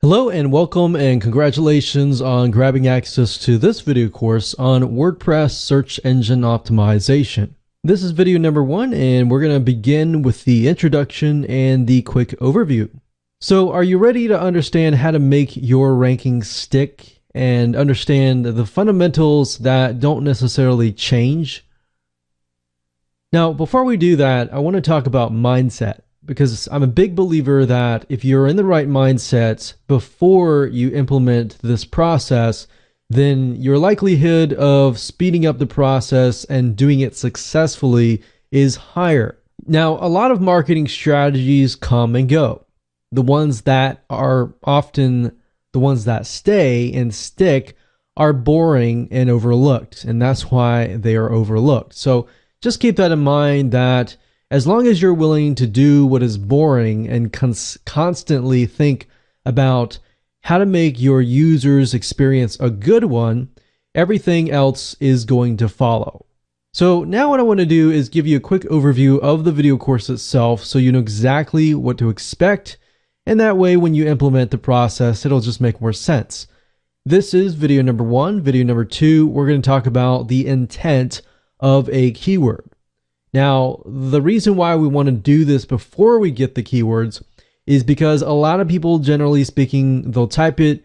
Hello and welcome and congratulations on grabbing access to this video course on WordPress search engine optimization. This is video number 1 and we're going to begin with the introduction and the quick overview. So are you ready to understand how to make your rankings stick and understand the fundamentals that don't necessarily change? Now, before we do that, I want to talk about mindset, because I'm a big believer that if you're in the right mindset before you implement this process, then your likelihood of speeding up the process and doing it successfully is higher. Now, a lot of marketing strategies come and go. The ones that are often the ones that stay and stick are boring and overlooked, and that's why they are overlooked. So just keep that in mind, that as long as you're willing to do what is boring and constantly think about how to make your user's experience a good one, everything else is going to follow. So now what I want to do is give you a quick overview of the video course itself so you know exactly what to expect, and that way when you implement the process, it'll just make more sense. This is video number 1. Video number 2, we're going to talk about the intent of a keyword. Now, the reason why we want to do this before we get the keywords is because a lot of people, generally speaking, they'll type it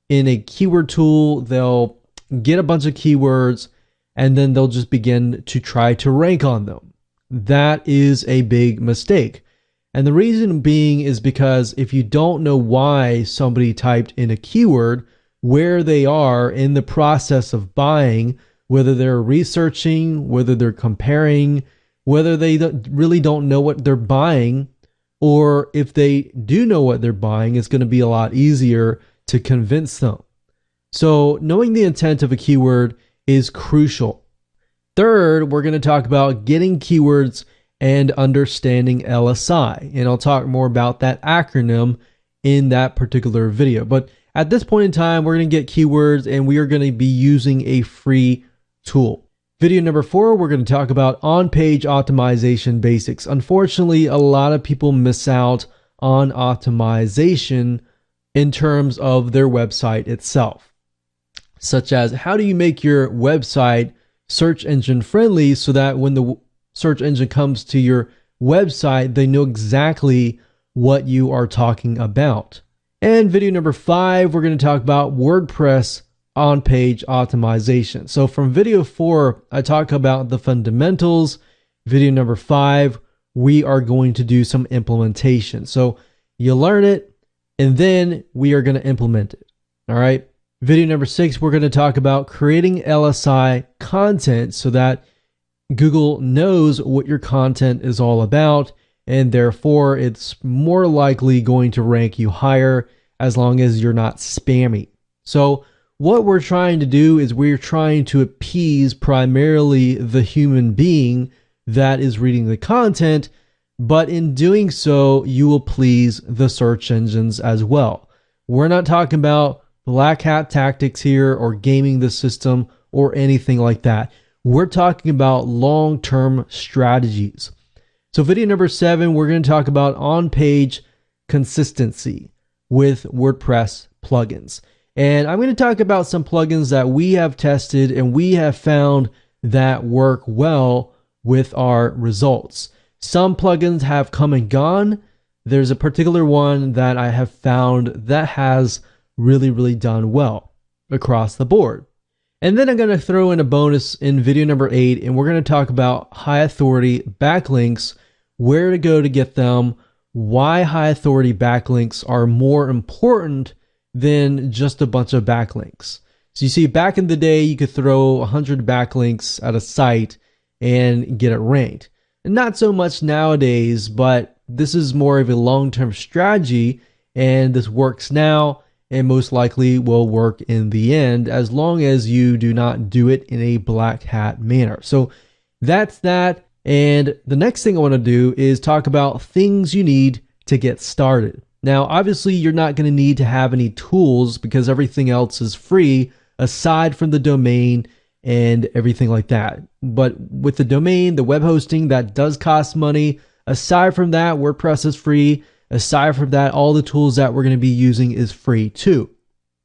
in a keyword tool, they'll get a bunch of keywords, and then they'll just begin to try to rank on them. That is a big mistake. And the reason being is because if you don't know why somebody typed in a keyword, where they are in the process of buying, whether they're researching, whether they're comparing, whether they really don't know what they're buying, or if they do know what they're buying, it's going to be a lot easier to convince them. So knowing the intent of a keyword is crucial. Third, we're going to talk about getting keywords and understanding LSI, and I'll talk more about that acronym in that particular video. But at this point in time, we're going to get keywords and we are going to be using a free tool. Video number 4, we're going to talk about on-page optimization basics. Unfortunately, a lot of people miss out on optimization in terms of their website itself, such as how do you make your website search engine friendly so that when the search engine comes to your website, they know exactly what you are talking about. And video number 5, we're going to talk about WordPress on-page optimization. So from video 4, I talk about the fundamentals. Video number 5, we are going to do some implementation. So you learn it, and then we are going to implement it. All right. Video number 6, we're going to talk about creating LSI content so that Google knows what your content is all about, and therefore it's more likely going to rank you higher as long as you're not spammy. So what we're trying to do is we're trying to appease primarily the human being that is reading the content, but in doing so, you will please the search engines as well. We're not talking about black hat tactics here or gaming the system or anything like that. We're talking about long-term strategies. So video number 7, we're going to talk about on-page consistency with WordPress plugins. And I'm going to talk about some plugins that we have tested and we have found that work well with our results. Some plugins have come and gone. There's a particular one that I have found that has really done well across the board. And then I'm going to throw in a bonus in video number 8, and we're going to talk about high authority backlinks, where to go to get them, why high authority backlinks are more important than just a bunch of backlinks. So you see, back in the day, you could throw 100 backlinks at a site and get it ranked. And not so much nowadays, but this is more of a long-term strategy, and this works now and most likely will work in the end as long as you do not do it in a black hat manner. So that's that. And the next thing I want to do is talk about things you need to get started. Now, obviously, you're not going to need to have any tools because everything else is free aside from the domain and everything like that. But with the domain, the web hosting, that does cost money. Aside from that, WordPress is free. Aside from that, all the tools that we're going to be using is free too.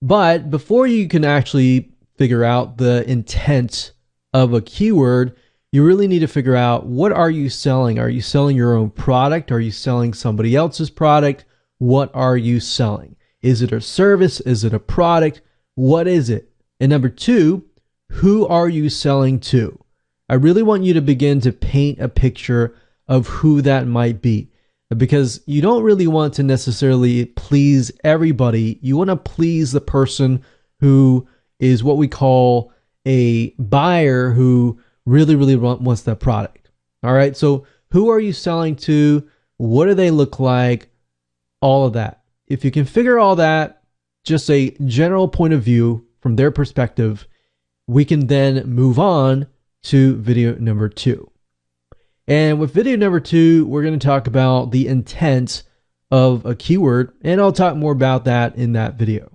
But before you can actually figure out the intent of a keyword, you really need to figure out, what are you selling? Are you selling your own product? Are you selling somebody else's product? What are you selling? Is it a service? Is it a product? What is it? And number two, who are you selling to? I really want you to begin to paint a picture of who that might be, because you don't really want to necessarily please everybody. You want to please the person who is what we call a buyer, who really wants that product. All right. So who are you selling to? What do they look like? All of that. If you can figure all that, just a general point of view from their perspective, we can then move on to video number 2. And with video number 2, we're going to talk about the intent of a keyword, and I'll talk more about that in that video.